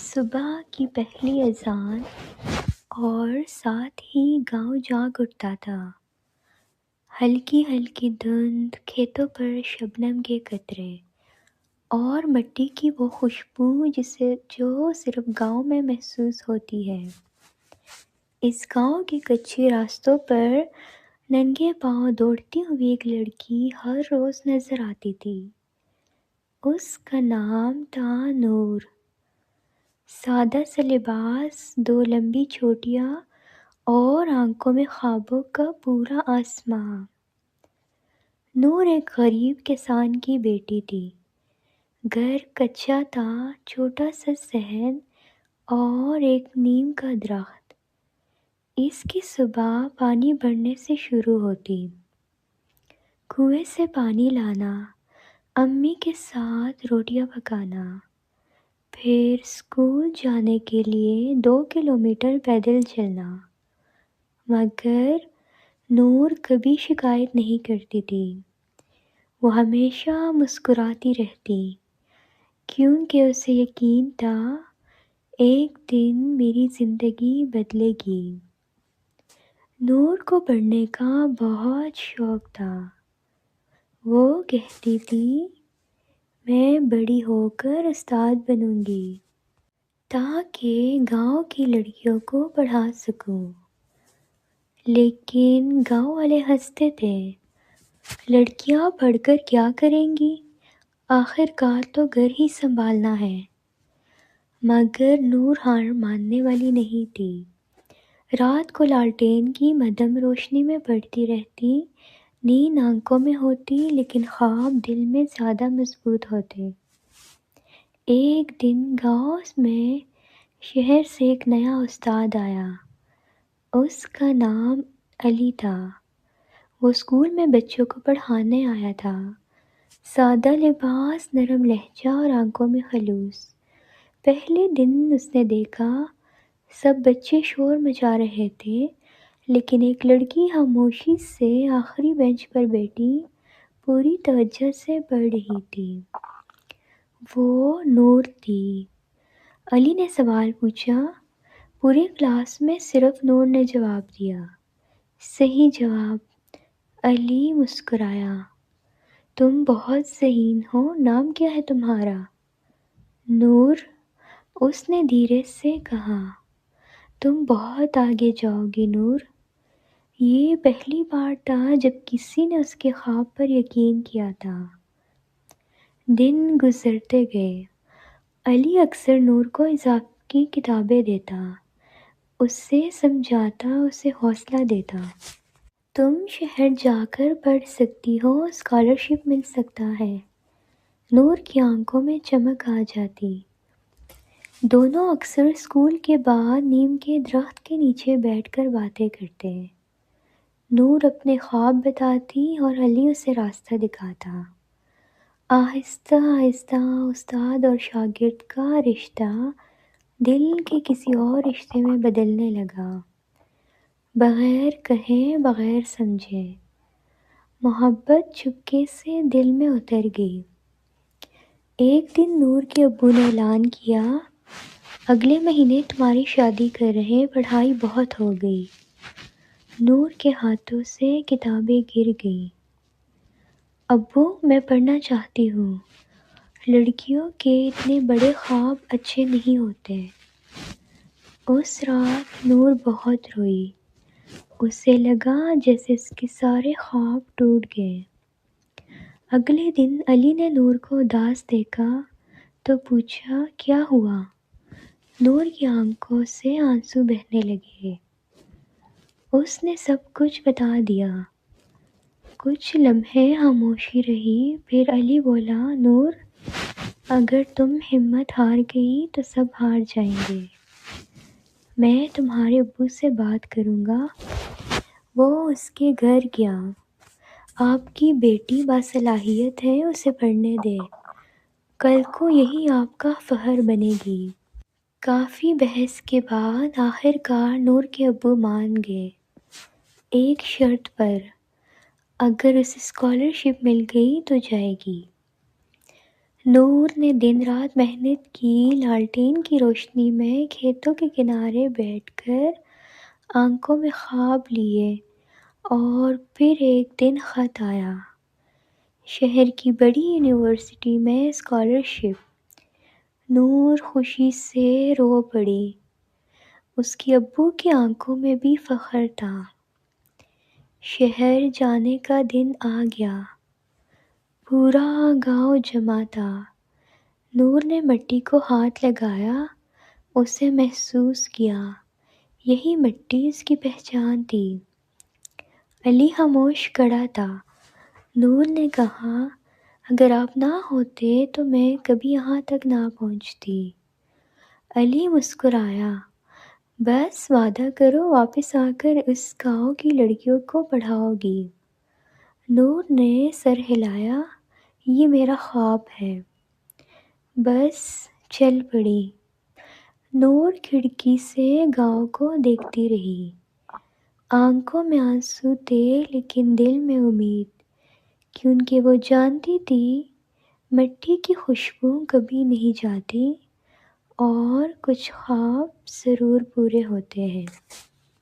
صبح کی پہلی اذان اور ساتھ ہی گاؤں جاگ اٹھتا تھا۔ ہلکی ہلکی دھند، کھیتوں پر شبنم کے قطرے اور مٹی کی وہ خوشبو جو صرف گاؤں میں محسوس ہوتی ہے۔ اس گاؤں کے کچے راستوں پر ننگے پاؤں دوڑتی ہوئی ایک لڑکی ہر روز نظر آتی تھی۔ اس کا نام تھا نور۔ سادہ سا لباس، دو لمبی چوٹیاں اور آنکھوں میں خوابوں کا پورا آسماں۔ نور ایک غریب کسان کی بیٹی تھی۔ گھر کچا تھا، چھوٹا سا صحن اور ایک نیم کا درخت۔ اس کی صبح پانی بھرنے سے شروع ہوتی۔ کنویں سے پانی لانا، امی کے ساتھ روٹیاں پکانا، پھر اسکول جانے کے لیے 2 کلومیٹر پیدل چلنا۔ مگر نور کبھی شکایت نہیں کرتی تھی۔ وہ ہمیشہ مسکراتی رہتی، کیونکہ اسے یقین تھا ایک دن میری زندگی بدلے گی۔ نور کو پڑھنے کا بہت شوق تھا۔ وہ کہتی تھی، میں بڑی ہو کر استاد بنوں گی تاکہ گاؤں کی لڑکیوں کو پڑھا سکوں۔ لیکن گاؤں والے ہنستے تھے، لڑکیاں پڑھ کر کیا کریں گی؟ آخر کار تو گھر ہی سنبھالنا ہے۔ مگر نور ہار ماننے والی نہیں تھی۔ رات کو لالٹین کی مدھم روشنی میں پڑھتی رہتی، نیند آنکھوں میں ہوتی لیکن خواب دل میں زیادہ مضبوط ہوتے۔ ایک دن گاؤں میں شہر سے ایک نیا استاد آیا۔ اس کا نام علی تھا۔ وہ اسکول میں بچوں کو پڑھانے آیا تھا۔ سادہ لباس، نرم لہجہ اور آنکھوں میں خلوص۔ پہلے دن اس نے دیکھا سب بچے شور مچا رہے تھے، لیکن ایک لڑکی خاموشی سے آخری بینچ پر بیٹھی پوری توجہ سے پڑھ رہی تھی۔ وہ نور تھی۔ علی نے سوال پوچھا۔ پورے کلاس میں صرف نور نے جواب دیا، صحیح جواب۔ علی مسکرایا، تم بہت ذہین ہو، نام کیا ہے تمہارا؟ نور، اس نے دھیرے سے کہا۔ تم بہت آگے جاؤ گی نور۔ یہ پہلی بار تھا جب کسی نے اس کے خواب پر یقین کیا تھا۔ دن گزرتے گئے۔ علی اکثر نور کو اضافی کی کتابیں دیتا، اسے سمجھاتا، اسے حوصلہ دیتا۔ تم شہر جا کر پڑھ سکتی ہو، اسکالرشپ مل سکتا ہے۔ نور کی آنکھوں میں چمک آ جاتی۔ دونوں اکثر اسکول کے بعد نیم کے درخت کے نیچے بیٹھ کر باتیں کرتے۔ نور اپنے خواب بتاتی اور علی اسے راستہ دکھاتا۔ آہستہ آہستہ استاد اور شاگرد کا رشتہ دل کے کسی اور رشتے میں بدلنے لگا۔ بغیر کہے، بغیر سمجھے، محبت چپکے سے دل میں اتر گئی۔ ایک دن نور کے ابو نے اعلان کیا، اگلے مہینے تمہاری شادی کر رہے ہیں، پڑھائی بہت ہو گئی۔ نور کے ہاتھوں سے کتابیں گر گئیں۔ ابو، میں پڑھنا چاہتی ہوں۔ لڑکیوں کے اتنے بڑے خواب اچھے نہیں ہوتے۔ اس رات نور بہت روئی۔ اسے لگا جیسے اس کے سارے خواب ٹوٹ گئے۔ اگلے دن علی نے نور کو اداس دیکھا تو پوچھا، کیا ہوا؟ نور کی آنکھوں سے آنسو بہنے لگے۔ اس نے سب کچھ بتا دیا۔ کچھ لمحے خاموشی رہی، پھر علی بولا، نور، اگر تم ہمت ہار گئی تو سب ہار جائیں گے۔ میں تمہارے ابو سے بات کروں گا۔ وہ اس کے گھر گیا۔ آپ کی بیٹی باصلاحیت ہے، اسے پڑھنے دیں۔ کل کو یہی آپ کا فخر بنے گی۔ کافی بحث کے بعد آخر کار نور کے ابو مان گئے، ایک شرط پر، اگر اسے اسکالرشپ مل گئی تو جائے گی۔ نور نے دن رات محنت کی، لالٹین کی روشنی میں کھیتوں کے کنارے بیٹھ کر آنکھوں میں خواب لیے، اور پھر ایک دن خط آیا، شہر کی بڑی یونیورسٹی میں اسکالرشپ۔ نور خوشی سے رو پڑی، اس کے ابو کی آنکھوں میں بھی فخر تھا۔ شہر جانے کا دن آ گیا، پورا گاؤں جمع تھا۔ نور نے مٹی کو ہاتھ لگایا، اسے محسوس کیا، یہی مٹی اس کی پہچان تھی۔ علی خاموش کھڑا تھا۔ نور نے کہا، اگر آپ نہ ہوتے تو میں کبھی یہاں تک نہ پہنچتی۔ علی مسکرایا، بس وعدہ کرو واپس آ کر اس گاؤں کی لڑکیوں کو پڑھاؤ گی۔ نور نے سر ہلایا، یہ میرا خواب ہے۔ بس چل پڑی۔ نور کھڑکی سے گاؤں کو دیکھتی رہی، آنکھوں میں آنسو تھے لیکن دل میں امید، کیونکہ وہ جانتی تھی مٹی کی خوشبو کبھی نہیں جاتی اور کچھ خواب ضرور پورے ہوتے ہیں۔